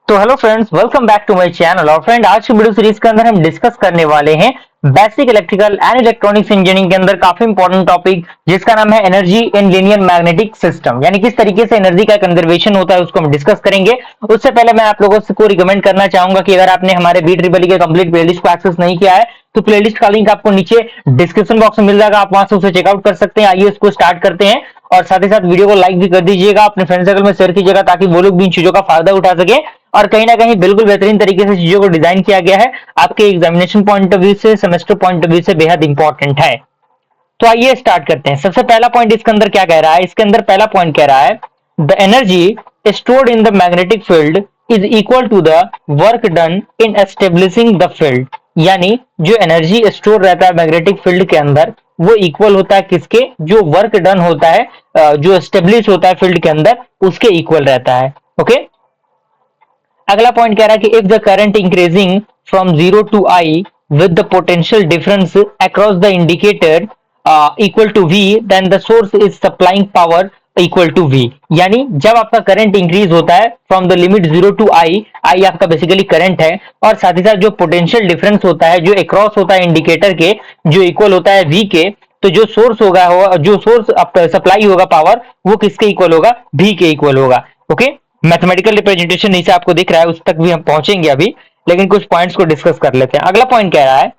तो hello friends, welcome back to my channel. और friend, आज की वीडियो सीरीज के अंदर हम डिस्कस करने वाले हैं basic electrical and electronics engineering के अंदर काफी इंपॉर्टेंट टॉपिक जिसका नाम है energy in linear magnetic system, यानी किस तरीके से एनर्जी का कंजर्वेशन होता है उसको हम डिस्कस करेंगे। उससे पहले मैं आप लोगों को रिकमेंड करना चाहूंगा कि अगर आपने हमारे बी ट्रिपल के कंप्लीट प्लेलिस्ट को एक्सेस नहीं किया है तो प्लेलिस्ट का लिंक आपको नीचे डिस्क्रिप्शन बॉक्स में मिल जाएगा, आप वहां से उसे चेकआउट कर सकते हैं। आइए इसको स्टार्ट करते हैं और साथ ही साथ वीडियो को लाइक भी कर दीजिएगा, अपने फ्रेंड सर्कल में शेयर कीजिएगा ताकि वो लोग भी इन चीजों का फायदा उठा सके। और कहीं ना कहीं बिल्कुल बेहतरीन तरीके से चीजों को डिजाइन किया गया है, आपके एग्जामिनेशन पॉइंट ऑफ व्यू से, सेमेस्टर पॉइंट ऑफ व्यू से बेहद इंपॉर्टेंट है। तो आइए स्टार्ट करते हैं। सबसे पहला पॉइंट इसके अंदर क्या कह रहा है, इसके अंदर पहला पॉइंट कह रहा है the energy stored in the magnetic field is equal to the work done in establishing the field. यानी जो एनर्जी स्टोर रहता है मैग्नेटिक फील्ड के अंदर वो इक्वल होता है किसके, जो वर्क डन होता है, जो एस्टेब्लिश होता है फील्ड के अंदर उसके इक्वल रहता है। ओके, अगला पॉइंट कह रहा है कि if the current increasing from 0 to I with the potential difference across the indicator equal to V then the source is supplying power equal to V. यानी जब आपका करंट इंक्रीज होता है from the limit 0 to I, I आपका basically current है, और साथ ही साथ जो पोटेंशियल डिफरेंस होता है जो अक्रॉस होता है इंडिकेटर के, जो इक्वल होता है वी के, तो जो सोर्स होगा, जो सोर्स सप्लाई होगा पावर, वो किसके इक्वल होगा, वी के इक्वल होगा। ओके, मैथमेटिकल रिप्रेजेंटेशन नीचे आपको दिख रहा है, उस तक भी हम पहुंचेंगे अभी, लेकिन कुछ पॉइंट्स को डिस्कस कर लेते हैं। अगला पॉइंट कह रहा है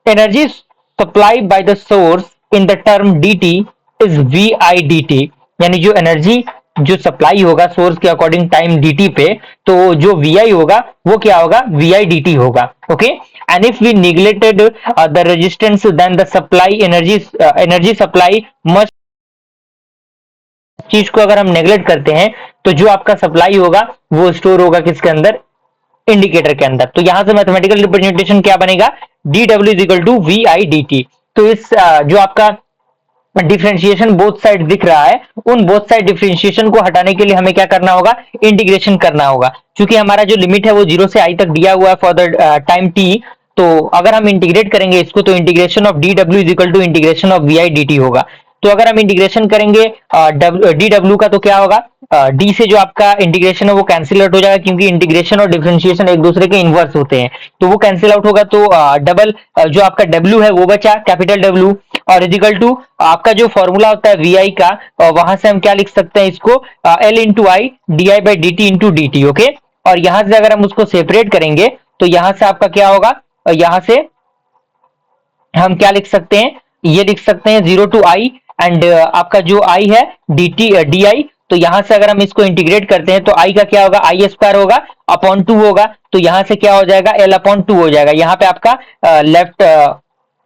energy supply by the source in the term dt is V I D T. यानी जो एनर्जी जो सप्लाई होगा सोर्स के अकॉर्डिंग टाइम dt पे, तो जो वी आई होगा वो क्या होगा, वी आई डी टी होगा। Okay, and if we neglected the resistance then the supply energy supply must, चीज को अगर हम नेग्लेक्ट करते हैं तो जो आपका सप्लाई होगा वो स्टोर होगा किसके अंदर, इंडिकेटर के अंदर। तो यहां से मैथमेटिकल रिप्रेजेंटेशन क्या बनेगा, D W is equal to V I D T. तो इस जो आपका डिफरेंशिएशन बोथ साइड दिख रहा है, उन बोथ साइड डिफरेंशिएशन को हटाने के लिए हमें क्या करना होगा, इंटीग्रेशन करना होगा। क्योंकि हमारा जो लिमिट है वो 0 से आई तक दिया हुआ है फॉर द टाइम टी, तो अगर हम इंटीग्रेट करेंगे इसको तो integration of D W is equal to integration of V I D T होगा। तो अगर हम इंटीग्रेशन करेंगे डी डब्ल्यू का, तो क्या होगा, डी से जो आपका इंटीग्रेशन है वो कैंसिल आउट हो जाएगा, क्योंकि इंटीग्रेशन और डिफरेंशिएशन एक दूसरे के इनवर्स होते हैं, तो वो कैंसिल आउट होगा। तो डबल जो आपका डब्ल्यू है वो बचा, कैपिटल डब्ल्यू, और इजिकल टू आपका जो फॉर्मूला होता है वी आई का, वहां से हम क्या लिख सकते हैं इसको, L into I D I by D T into D T. Okay, और यहां से अगर हम उसको सेपरेट करेंगे तो यहां से आपका क्या होगा, यहां से हम क्या लिख सकते हैं, ये लिख सकते हैं 0 टू आई एंड आपका जो आई है डी टी डी आई। तो यहां से अगर हम इसको इंटीग्रेट करते हैं तो आई का क्या होगा, आई स्क्वायर होगा अपॉन 2 होगा, तो यहां से क्या हो जाएगा, एल अपॉन 2 हो जाएगा। यहाँ पे आपका लेफ्ट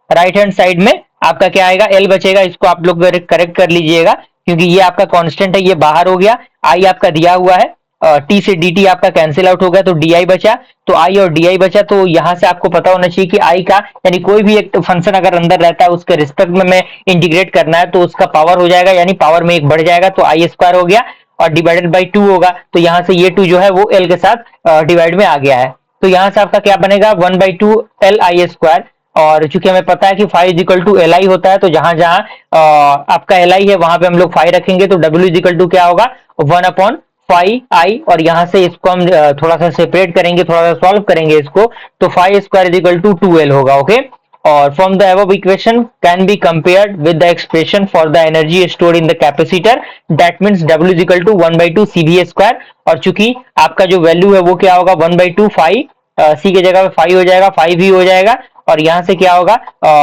राइट हैंड साइड में आपका क्या आएगा, एल बचेगा। इसको आप लोग करेक्ट कर लीजिएगा क्योंकि ये आपका कांस्टेंट है, ये बाहर हो गया। आई आपका दिया हुआ है, टी से डी टी आपका कैंसिल आउट हो गया तो डी आई बचा, तो आई और डी आई बचा। तो यहां से आपको पता होना चाहिए कि आई का, यानी कोई भी एक फंक्शन अगर अंदर रहता है उसके रिस्पेक्ट में मैं इंटीग्रेट करना है तो उसका पावर हो जाएगा, यानी पावर में एक बढ़ जाएगा, तो आई स्क्वायर हो गया और डिवाइडेड बाई 2 होगा। तो यहां से ये 2 जो है वो एल के साथ डिवाइड में आ गया है, तो यहां से आपका क्या बनेगा, 1/2 एल आई स्क्वायर। और चूंकि हमें पता है कि phi is equal to L I होता है, तो जहां जहां आपका एल आई है वहां पे हम लोग फाइव रखेंगे, तो डब्ल्यू इज इक्वल टू क्या होगा, 1/5 आई। और यहां से इसको हम थोड़ा सा सेपरेट करेंगे, थोड़ा सा सॉल्व करेंगे इसको, तो 5 square is equal to 2l होगा। ओके, और from the above equation can be compared with the expression for the energy stored in the capacitor, that means w is equal to 1/2 cv square. और चूंकि आपका जो value है वो क्या होगा, 1/2 5, सी की जगह पे 5 हो जाएगा, 5 ही हो जाएगा, और यहां से क्या होगा,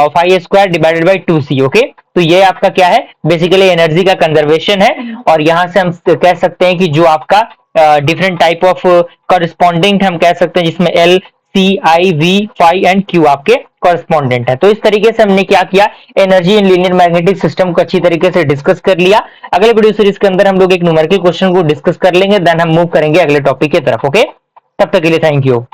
5 square divided by 2c। Okay, तो ये आपका क्या है, बेसिकली एनर्जी का कंजर्वेशन है। और यहां से हम कह सकते हैं कि जो आपका डिफरेंट टाइप ऑफ कॉरेस्पॉन्डेंट हम कह सकते हैं, जिसमें L C I V phi and Q आपके कॉरेस्पॉन्डेंट है। तो इस तरीके से हमने क्या किया, energy in linear magnetic system को अच्छी तरीके से डिस्कस कर लिया। अगले वीडियो सीरीज के अंदर हम लोग एक न्यूमेरिकल क्वेश्चन को डिस्कस कर लेंगे, देन हम मूव करेंगे अगले टॉपिक की तरफ। ओके, तब तक के लिए थैंक यू।